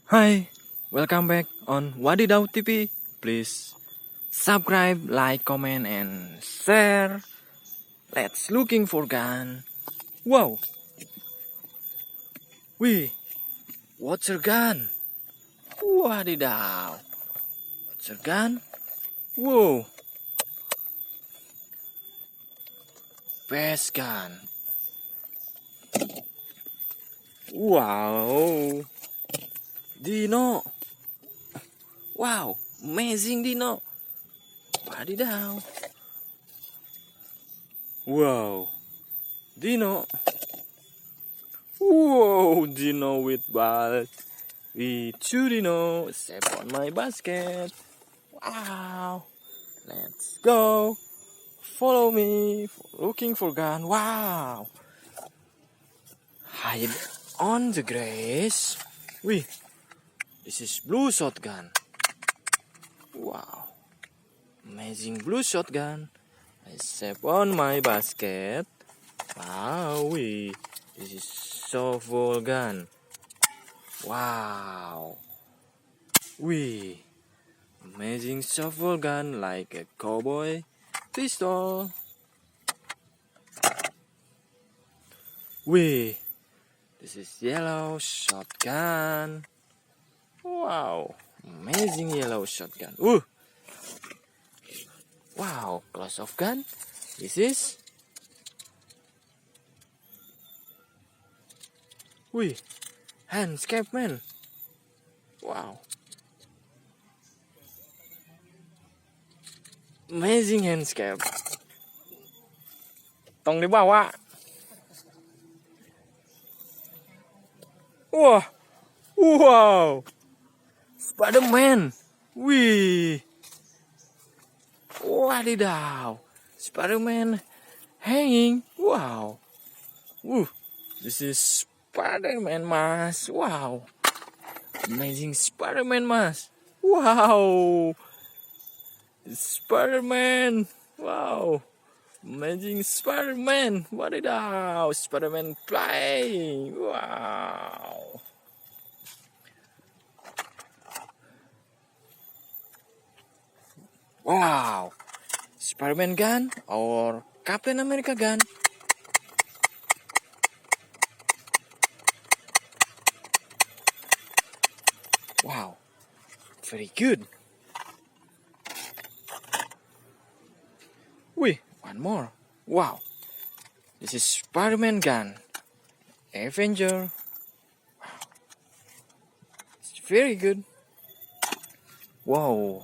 Hi, welcome back on Wadidaw TV. Please subscribe, like, comment, and share. Let's looking for gun. Wow, what's your gun? Wadidaw, what's your gun? Whoa, best gun. Wow, Dino. Wow, amazing Dino. Wadidaw. Wow, Dino. Whoa, Dino with ball. Two Dino, step on my basket. Wow, let's go. Follow me. Looking for gun. Wow. Hide on the grass. This is blue shotgun. Wow, amazing blue shotgun. I step on my basket. Wow, this is shovel gun. Wow, amazing shovel gun like a cowboy pistol. This is yellow shotgun. Wow, amazing yellow shotgun. Wow, close of gun. This is handcuff man. Wow, amazing handcuff. Tong dibawa. Wow, Spiderman. Wadidaw, Spiderman hanging. Wow, this is Spiderman mask. Wow, amazing Spiderman mask. Wow, Spiderman. Wow, amazing Spiderman. Wadidaw, Spiderman play. Wow. Wow, Spider-Man gun or Captain America gun? Wow, very good. One more. Wow, this is Spider-Man gun. Avenger. Wow, it's very good. Wow,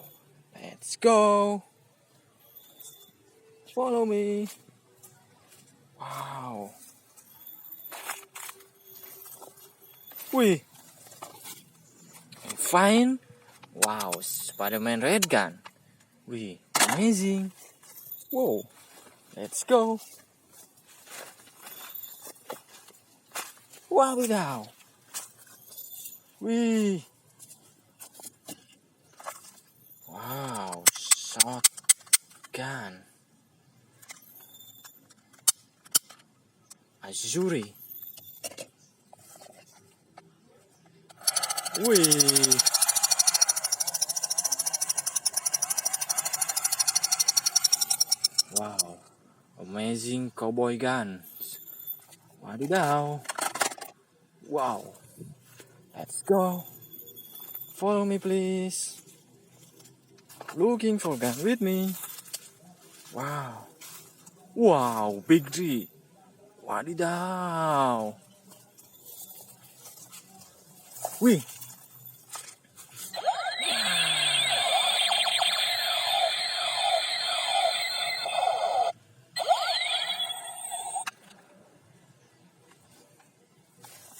let's go. Follow me. Wow. Fine. Wow, Spider-Man red gun. Amazing. Whoa, let's go. Wow, now. Wow, shotgun. Azuri. Wow, amazing cowboy gun. Wadidaw. Wow, let's go. Follow me, please. Looking for gun with me. Wow, big tree. Wadidaw.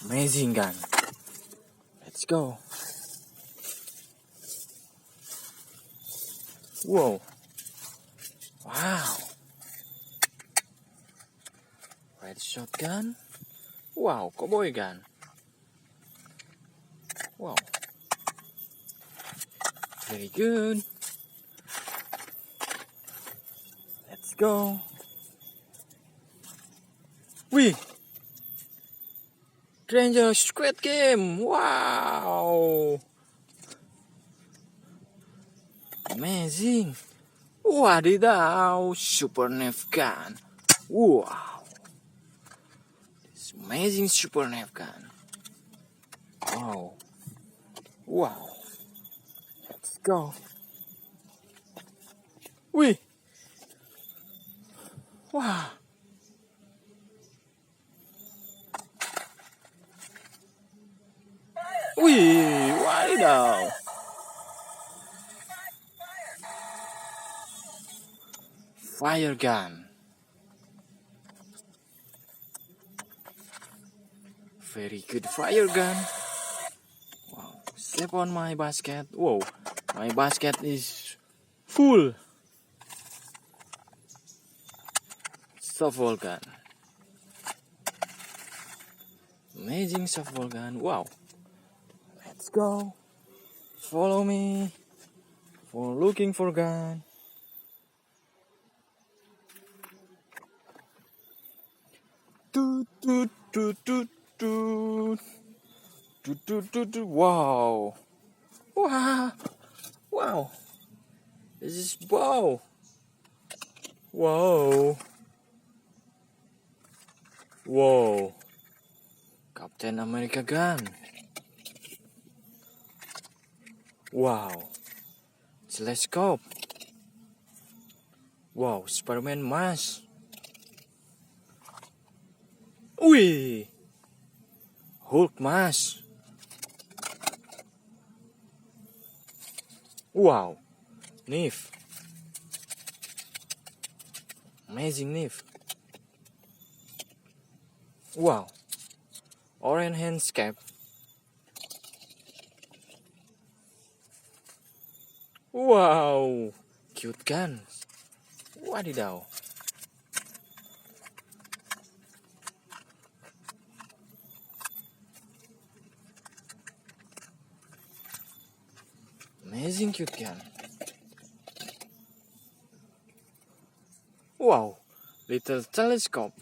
Amazing gun. Let's go. Wow. Red shotgun. Wow, cowboy gun. Wow. Very good. Let's go. Stranger Squid Game. Wow. Amazing. Wadidaw, super nerf gun. Wow. This amazing super nerf gun. Wow. Wow. Let's go. Wih. Wah. Wih, wadidaw. Fire gun. Very good fire gun. Wow. Step on my basket. Whoa. My basket is full. Softball gun. Amazing softball gun. Wow. Let's go. Follow me for looking for gun. Toot toot toot toot toot. Toot toot toot toot. Wow. Wow. Wow. This is wow. Wow. Wow. Captain America gun. Wow. Telescope. Wow, spiderman mask. Wih. Hulk mask. Wow. Knife. Amazing knife. Wow. Orange handcuff. Wow. Cute gun. Wadidaw. Amazing cute gun. Wow. Little telescope.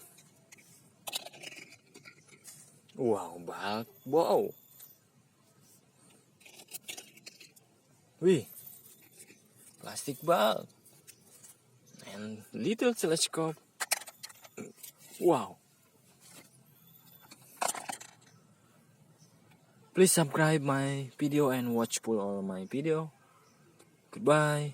Wow, bulb. Wow. Wih. Plastic bulb. And little telescope. Wow. Please subscribe my video and watch full all my video. Goodbye.